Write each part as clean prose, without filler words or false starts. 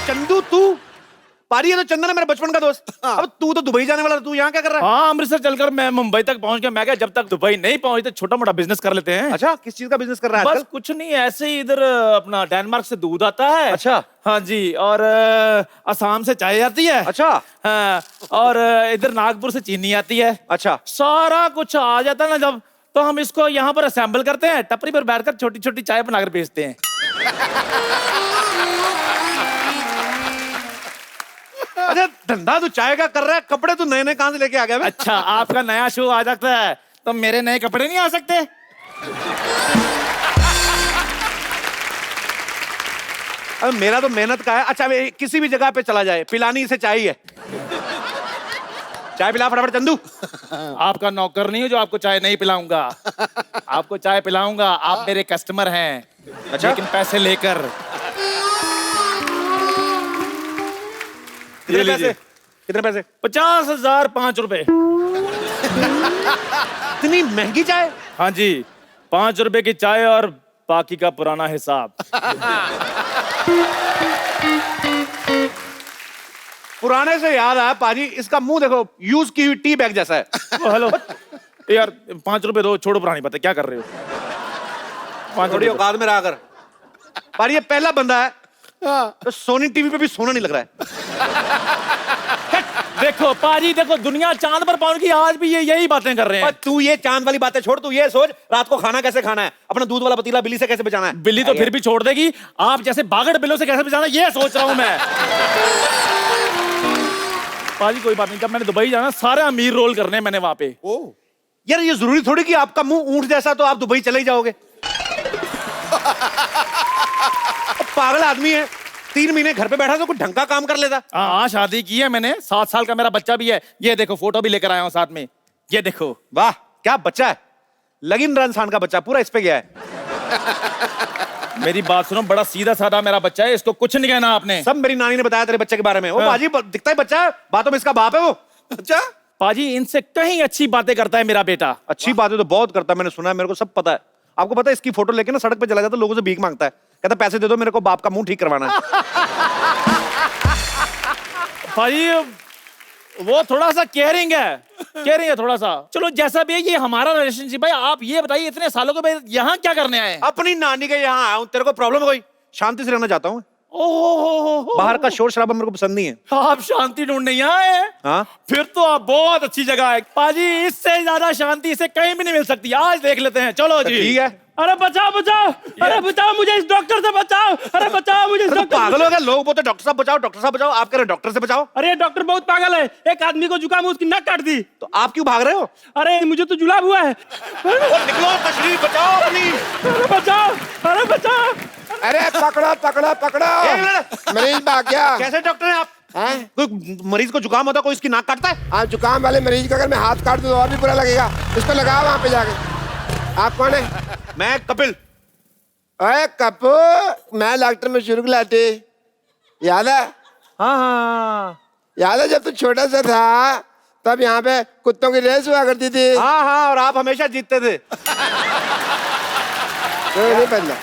चंदू तू? पारी है तो चंदन है मेरा बचपन का दोस्त। अब तू तो दुबई जाने वाला, तू यहाँ क्या कर रहा है? हाँ, अमृतसर चलकर मैं मुंबई तक पहुंच गया। मैं क्या, जब तक दुबई नहीं पहुंचते छोटा मोटा बिजनेस कर लेते हैं। अच्छा, किस चीज का बिजनेस कर रहा है बस आजकल? कुछ नहीं, ऐसे ही इधर अपना डेनमार्क से दूध आता है। अच्छा। हाँ जी, और असम से चाय आती है। अच्छा। हाँ, और इधर नागपुर से चीनी आती है। अच्छा। सारा कुछ आ जाता है ना जब, तो हम इसको यहाँ पर असेंबल करते हैं, टपरी पर बैठकर छोटी छोटी चाय बनाकर बेचते हैं। अच्छा, धंधा तू चाय का कर रहा है, कपड़े तू नए नए कहां से लेके आ गया बे? अच्छा, आपका नया शो आ जाता है तो मेरे नए कपड़े नहीं आ सकते? अब मेरा तो मेहनत का है। अच्छा, किसी भी जगह पे चला जाए, पिलानी इसे चाय है। चाय पिला फटाफट चंदू। आपका नौकर नहीं हो जो आपको चाय नहीं पिलाऊंगा। आपको चाय पिलाऊंगा, आप मेरे कस्टमर हैं। अच्छा? लेकिन पैसे लेकर। कितने पैसे? कितने पैसे? 50,000 5 रुपए। इतनी महंगी चाय? हाँ जी, 5 रुपए की चाय और बाकी का पुराना हिसाब। पुराने से याद आया पाजी, इसका मुंह देखो, यूज की हुई टी बैग जैसा है। हेलो यार, 5 रुपए दो, छोड़ो पुरानी बातें, क्या कर रहे हो? 5 थोड़ी रुपए। औकात में रहा कर। पाजी ये पहला बंदा है तो सोनी टीवी पे भी सोना नहीं लग रहा है। देखो पाजी, देखो दुनिया चांद पर पहुंच गई, आज भी ये यही बातें कर रहे हैं। तू ये चांद वाली बातें छोड़, तू ये सोच रात को खाना कैसे खाना है, अपना दूध वाला पतीला बिल्ली से कैसे बचाना है। बिल्ली तो फिर भी छोड़ देगी, आप जैसे बागड़ बिल्लों से कैसे बचाना, ये सोच रहा हूं मैं। पाजी कोई बात नहीं, जब मैंने दुबई जाना, सारे अमीर रोल करने हैं मैंने वहां पे। यार ये जरूरी थोड़ी कि आपका मुंह ऊंट जैसा तो आप दुबई चले ही जाओगे। पागल आदमी है, 3 महीने घर पे बैठा तो कुछ ढंग का काम कर लेता। हाँ, शादी की है मैंने, 7 साल का मेरा बच्चा भी है। ये देखो, फोटो भी लेकर आया हूँ साथ में, ये देखो। वाह क्या बच्चा है, लगीन इंसान का बच्चा, पूरा इस पे गया है। मेरी बात सुनो, बड़ा सीधा साधा मेरा बच्चा है, इसको कुछ नहीं कहना आपने। सब मेरी नानी ने बताया तेरे बच्चे के बारे में। वो हाँ। बाजी दिखता है बच्चा है, बातों में इसका बाप है वो। अच्छा, पाजी इनसे कहीं अच्छी बातें करता है मेरा बेटा। अच्छी बातें तो बहुत करता है, मैंने सुना है, मेरे को सब पता है। आपको पता है इसकी फोटो लेके ना सड़क पे चला जाता है, लोगों से भीख मांगता है, कहता पैसे दे दो मेरे को, बाप का मुंह ठीक करवाना है। भाई वो थोड़ा सा केयरिंग है थोड़ा सा। चलो जैसा भी है, ये हमारा रिलेशनशिप। भाई आप ये बताइए, इतने सालों के बाद यहाँ क्या करने आए? अपनी नानी के यहाँ आया हूँ। तेरे को प्रॉब्लम है कोई? शांति से रहना चाहता हूँ। ओहो, बाहर का शोर शराबा मेरे को पसंद नहीं है। आप शांति ढूंढने यहाँ आए? हाँ? फिर तो आप बहुत अच्छी जगह है पाजी, इससे ज्यादा शांति इसे कहीं भी नहीं मिल सकती। आज देख लेते हैं, चलो जी। ठीक है। अरे बचाओ बचाओ, अरे बचाओ मुझे इस डॉक्टर से बचाओ, अरे बचाओ मुझे इस डॉक्टर। पागल हो गया, लोग बोलते डॉक्टर साहब बचाओ, डॉक्टर साहब बचाओ, आप कह रहे डॉक्टर से बचाओ। अरे डॉक्टर बहुत पागल है, एक आदमी को जुकाम उसकी नक काट दी। तो आप क्यों भाग रहे हो? अरे मुझे तो जुलाब हुआ है। निकलो, तशरीफ बचाओ अपनी। अरे बचाओ, अरे बचाओ। अरे पकड़ो पकड़ो पकड़ो, एक मिनट। मरीज भाग गया। कैसे डॉक्टर हैं आप? हैं? कोई मरीज को जुकाम होता है, कोई इसकी नाक काटता है? आप जुकाम वाले मरीज का अगर मैं हाथ काट दूं तो और भी बुरा लगेगा। इसको लगाओ वहां पे जाके। आप कौन है? मैं कपिल। अरे कपू, मैं डॉक्टर मशहूर गुलाटी, याद है? हाँ हाँ याद है जब तू छोटा सा था तब यहाँ पे कुत्तों की रेस हुआ करती थी? हाँ हाँ, और आप हमेशा जीतते थे। तो नहीं पहला,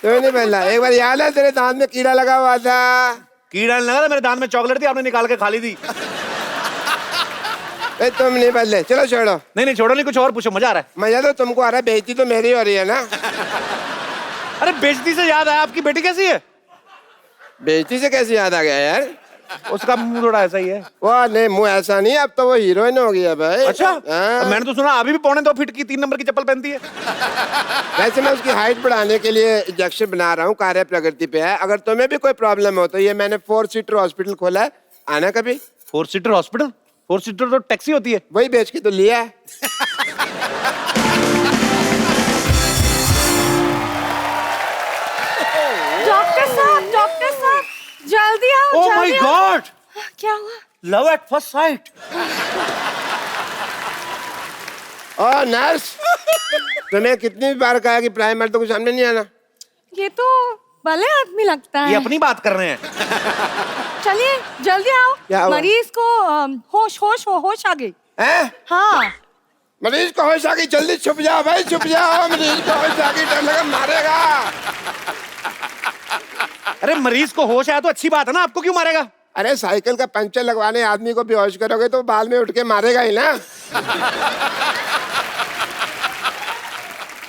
तो नहीं पहला। एक बार याद है तेरे दांत में कीड़ा लगा हुआ था? कीड़ा नहीं लगा था, मेरे दांत में चॉकलेट थी, आपने निकाल के खा ली थी। तुम नहीं बदले, चलो छोड़ो। नहीं छोड़ो, नहीं कुछ और पूछो, मजा आ रहा है। मजा तो तुमको आ रहा है, बेइज्जती तो मेरी हो रही है ना। अरे बेइज्जती से याद आया, आपकी बेटी कैसी है? बेइज्जती से कैसे याद आ गया यार? उसका मुंह थोड़ा ऐसा ही है। वो नहीं, मुंह ऐसा नहीं, अब तो वो हीरोइन हो गई है भाई। अच्छा, हाँ। मैंने तो सुना अभी भी 2.25 फीट की 3 नंबर की चप्पल पहनती है। वैसे मैं उसकी हाइट बढ़ाने के लिए इंजेक्शन बना रहा हूँ, कार्य प्रगति पे है। अगर तुम्हें भी कोई प्रॉब्लम हो तो ये मैंने 4 सीटर हॉस्पिटल खोला है, आना कभी। 4 सीटर हॉस्पिटल? 4 सीटर तो टैक्सी होती है। वही बेच के तो लिया है। डॉक्टर साहब जल्दी आओ। ओह माय गॉड, क्या हुआ? Love at first sight. और नर्स, तुम्हें कितनी बार कहा कि प्राइमर तो कुछ सामने नहीं आना? ये तो भले आदमी लगता है। ये अपनी बात कर रहे हैं। चलिए जल्दी क्या आओ, हुआ? मरीज को होश आ गई। हैं? हाँ मरीज को होश आ गई, जल्दी छुप जाओ भाई, छुप जाओ। मरीज को होश आ गई, डर लगा मारेगा। अरे मरीज को होश आया तो अच्छी बात है ना, आपको क्यों मारेगा? अरे साइकिल का पंचर लगवाने आदमी को बेहोश करोगे तो बाल में उठ के मारेगा ही ना।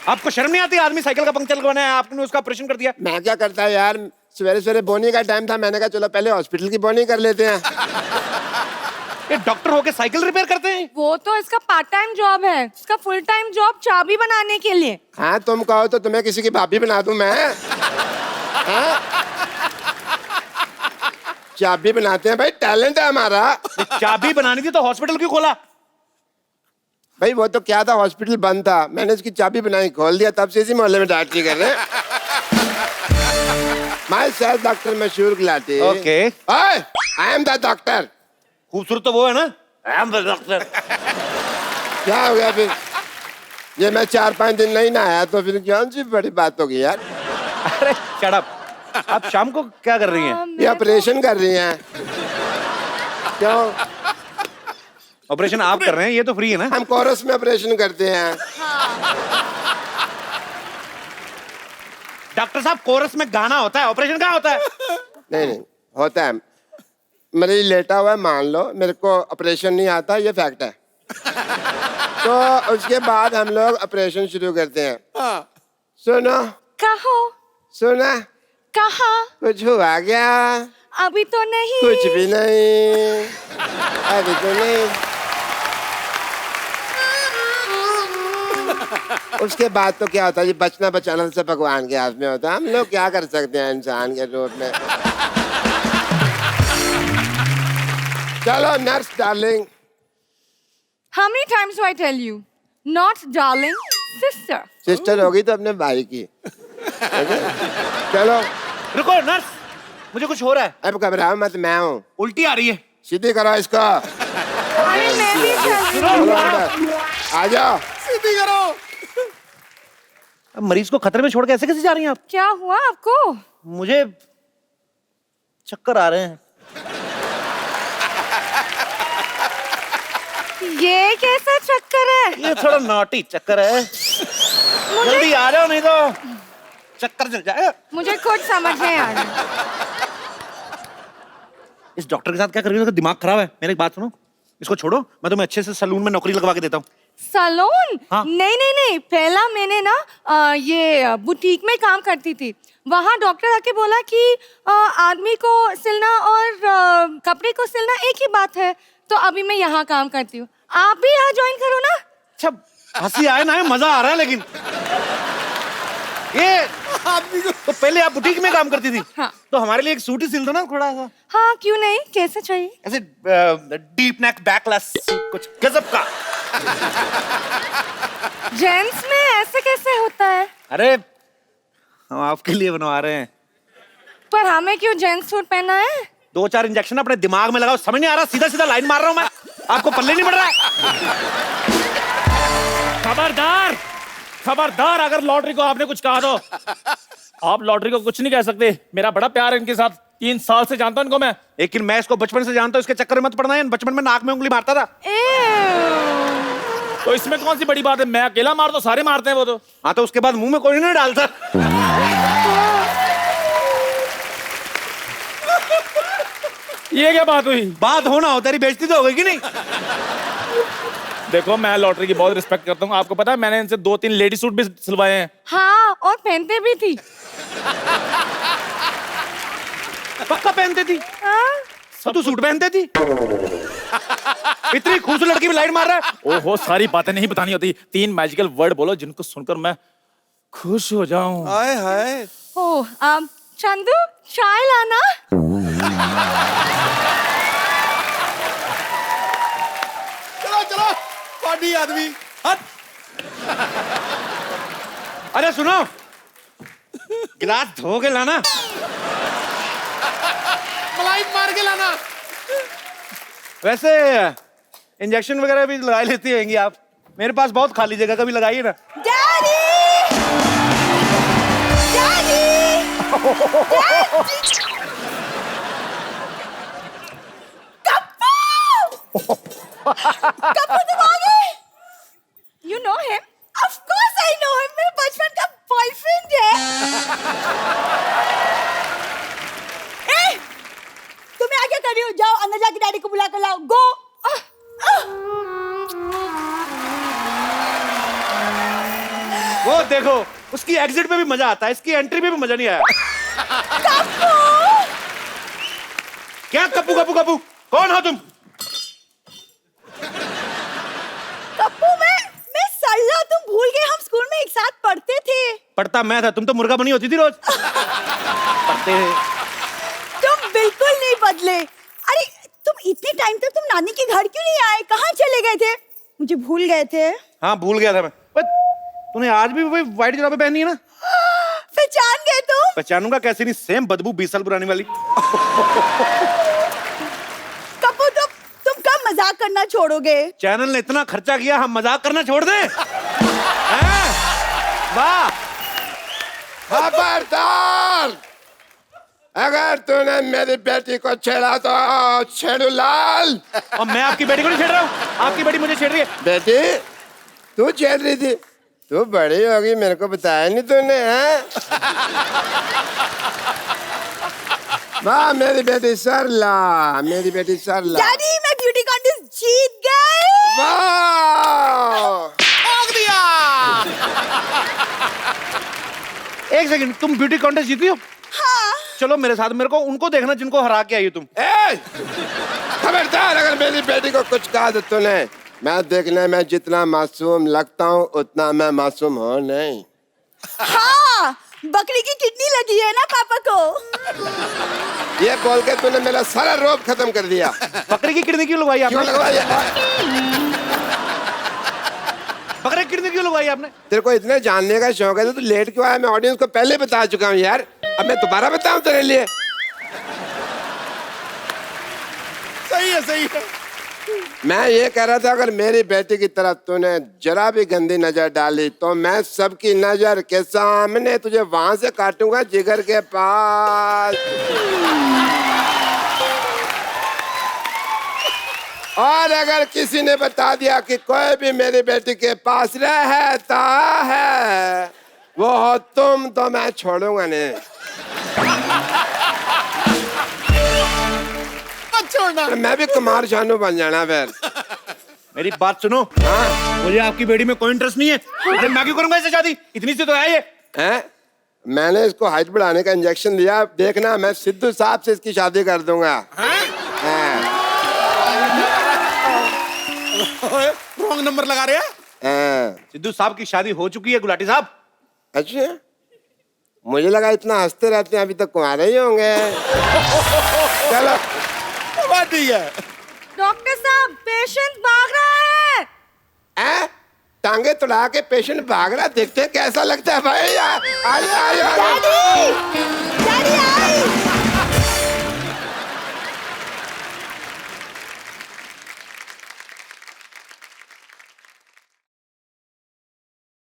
आपको शर्म नहीं आती? आदमी साइकिल का पंक्चर लगवाना है, आपने उसका ऑपरेशन कर दिया। मैं क्या करता है यार, सवेरे सवेरे बोनी का टाइम था, मैंने कहा चलो पहले हॉस्पिटल की बोनी कर लेते हैं। ये डॉक्टर होके साइकिल रिपेयर करते हैं? वो तो इसका पार्ट टाइम जॉब है, इसका फुल टाइम जॉब चाबी बनाने के लिए। हाँ तुम कहो तो तुम्हें किसी की भाभी बना दूं मैं? हाँ? चाबी बनाते हैं भाई, टैलेंट है हमारा। चाबी बनानी थी तो हॉस्पिटल क्यों खोला? भाई वो तो क्या था, हॉस्पिटल बंद था, मैंने इसकी चाबी बनाई, खोल दिया, तब से इसी मोहल्ले में डॉक्टरी कर रहे हैं। माय सेल्फ डॉक्टर मशहूर गिलाटी। Okay. I am the doctor. खूबसूरत तो वो है ना, आई एम द डॉक्टर। क्या हो गया फिर? ये मैं 4-5 दिन नहीं नहाया तो फिर कौन सी बड़ी बात होगी यार? अरे शट अप। आप शाम को क्या कर रही हैं? ये ऑपरेशन कर रही हैं। क्यों? ऑपरेशन आप कर रहे हैं, ये तो फ्री है ना? हम कोरस में ऑपरेशन करते हैं। डॉक्टर साहब, कोरस में गाना होता है, ऑपरेशन क्या होता है? नहीं नहीं होता है, मरीज लेटा हुआ है, मान लो मेरे को ऑपरेशन नहीं आता, ये फैक्ट है। तो उसके बाद हम लोग ऑपरेशन शुरू करते हैं। सुनो कहो। सुना, कहा। कुछ हुआ क्या? अभी तो नहीं। कुछ भी नहीं, अभी तो नहीं। उसके बाद तो क्या होता है, ये बचना बचाना सब भगवान के हाथ में होता है, हम लोग क्या कर सकते हैं इंसान के रूप में। चलो nurse darling. How many times do I tell you? Not darling, sister. Sister होगी तो अपने भाई की। ठीक है? चलो रुको नर्स, मुझे कुछ हो रहा है। अब घबराओ मत, मैं हूँ। उल्टी आ रही है। सीधी करो इसको। अरे मैं भी चल रही हूँ। चलो अंदर, आ जाओ। सीधी करो। अब मरीज को खतरे में छोड़ के ऐसे कैसे जा रही हैं आप? क्या हुआ आपको? मुझे चक्कर आ रहे हैं। ये कैसा चक्कर है? ये थोड़ा नॉटी चक्कर है। जल्दी आ जाओ नहीं तो चक्कर चल जाएगा। मुझे कुछ समझ नहीं आ रहा। इस डॉक्टर के साथ क्या कर रही हो? इसका दिमाग खराब है। मेरी एक बात सुनो, इसको छोड़ो, मैं तुम्हें अच्छे से सलून में नौकरी लगवा के देता हूँ। सलून? हाँ। नहीं नहीं नहीं, पहला मैंने ना ये बुटीक में काम करती थी। वहाँ डॉक्टर आके बोला कि आदमी को सिलना और कपड़े को सिलना एक ही बात है, तो अभी मैं यहाँ काम करती हूँ। आप भी यहाँ ज्वाइन करो ना। अच्छा, हंसी आए ना, मजा आ रहा है। लेकिन ये तो पहले आप बुटीक में काम करती थी। हाँ। तो हमारे लिए एक सूट ही सिल दो ना थोड़ा सा, हाँ क्यों नहीं, कैसे चाहिए? ऐसे डीप नेक बैकलेस सूट, कुछ गजब का। जेंट्स में ऐसे कैसे होता है? अरे हम आपके लिए बनवा रहे हैं। पर हमें क्यों जेंट्स सूट पहना है? 2-4 इंजेक्शन अपने दिमाग में लगाओ, समझ नहीं आ रहा, सीधा सीधा लाइन मार रहा हूं मैं, आपको पल्ले नहीं पड़ रहा है। खबरदार, खबरदार, अगर लॉटरी को आपने कुछ कहा तो आप लॉटरी को कुछ नहीं कह सकते। मेरा बड़ा प्यार है इनके साथ, 3 साल से जानता हूं इनको मैं। लेकिन मैं इसको बचपन से जानता हूं, इसके चक्कर में मत पड़ना है। बचपन में नाक में उंगली मारता था। तो इसमें कौन सी बड़ी बात है? मैं अकेला मार दो, सारे मारते हैं वो तो। हाँ तो उसके बाद मुंह में कोई नहीं डालता। ये क्या बात हुई? बात होना हो, तेरी बेइज्जती तो हो गई कि नहीं? देखो मैं लॉटरी की बहुत रिस्पेक्ट करता हूँ, आपको पता है मैंने इनसे 2-3 लेडी सूट भी सिलवाए हैं। हाँ, और पहनते भी थी। पक्का पहनती थी? हाँ? तो तू सूट पहनती थी? इतनी खूबसूरत लड़की में लाइन मार रहा है। ओहो, सारी बातें नहीं बतानी होती। 3 मैजिकल वर्ड बोलो जिनको सुनकर मैं खुश हो जाऊं। हाय हाय। ओह, चंदू चाय लाना। चलो चलो, पार्टी आदमी हट। अरे सुनो, गिलास धो के लाना, मलाई मार के लाना। वैसे इंजेक्शन वगैरह भी लगा लेती होंगी आप? मेरे पास बहुत खाली जगह, कभी लगाइए ना। डैडी! डैडी! कप्पू! कप्पू तुम आ गए? You know him? Of course I know him. मेरे बचपन का बॉयफ्रेंड है। रही हूँ, जाओ अंदर जाके डैडी को बुला कर लाओ, गो। वो देखो, उसकी एग्जिट पे भी मजा आता है, इसकी एंट्री पे भी मजा नहीं आया। क्या कप्पू कप्पू कप्पू, कौन हो तुम? कप्पू, मैं सरला, तुम भूल गए, हम स्कूल में एक साथ पढ़ते थे। पढ़ता मैं था, तुम तो मुर्गा बनी होती थी रोज। पढ़ते तुम बिल्कुल नहीं बदले। अरे तुम इतने टाइम तक तुम नानी के घर क्यों नहीं आए, कहाँ चले गए थे? मुझे भूल गए थे। हाँ भूल गया था मैं। तूने आज भी वही व्हाइट जुराबे पहनी है ना? पहचान गए तुम? पहचानूंगा कैसे नहीं, सेम बदबू 20 साल पुरानी वाली। कप्पू, तुम कब मजाक करना छोड़ोगे? चैनल ने इतना खर्चा किया, हम मजाक करना छोड़ दें? हैं? वाह! खबरदार, अगर तूने मेरी बेटी को छेड़ा तो छेड़ू लाल। और मैं आपकी बेटी को नहीं छेड़ रहा हूँ, आपकी बेटी मुझे छेड़ रही है। बेटी, तू छेड़ रही थी? तू बड़ी होगी, मेरे को बताया नहीं तूने, हैं? वाह मेरी बेटी सरला, मेरी बेटी सरला। डैडी, मैं ब्यूटी कॉन्टेस्ट जीत गई। वाह! ठोक दिया। एक सेकंड, तुम ब्यूटी कॉन्टेस्ट जीती हो? हाँ। चलो मेरे साथ, मेरे को उनको देखना जिनको हरा के आई हो तुम। ए! खबरदार, अगर मेरी बेटी को कुछ कहा तो तूने, मैं देखने में जितना मासूम लगता हूँ उतना मैं मासूम हूँ नहीं। हाँ, बकरी की किडनी लगी है ना पापा को। ये बोल के तूने मेरा सारा रोब खत्म कर दिया। बकरी की किडनी क्यों लगवाई क्यों आपने? लगवाई? बकरी की किडनी क्यों लगवाई आपने? तेरे को इतने जानने का शौक है तो तू लेट क्यों आया? मैं ऑडियंस को पहले बता चुका हूँ यार, अब मैं दोबारा बताऊँ तेरे लिए? सही है, सही है। मैं ये कह रहा था, अगर मेरी बेटी की तरफ तूने जरा भी गंदी नजर डाली तो मैं सबकी नजर के सामने तुझे वहां से काटूंगा, जिगर के पास। और अगर किसी ने बता दिया कि कोई भी मेरी बेटी के पास रहता है वो हो तुम, तो मैं छोड़ूंगा नहीं। छोड़ना। मैं भी कुमार शानू बन जाना फिर। मेरी बात सुनो। हाँ? मुझे आपकी बेटी में कोई इंटरेस्ट नहीं है। अरे मैं क्यों करूंगा इससे शादी? इतनी सी तो है ये। हैं? मैंने इसको हाइट बढ़ाने का इंजेक्शन लिया, देखना मैं सिद्धू साहब से इसकी शादी कर दूंगा। रॉन्ग नंबर लगा रहे हैं। सिद्धू साहब की शादी हो चुकी है गुलाटी साहब। अच्छा, मुझे लगा इतना हंसते रहते हैं अभी तक कुंवारे ही होंगे। चलो बात ठीक है। डॉक्टर साहब, पेशेंट भाग रहा है। टांगे तुड़ा के पेशेंट भाग रहा, देखते हैं कैसा लगता है भाई। आ, आ, आ, आ, आ, आ, डैडी!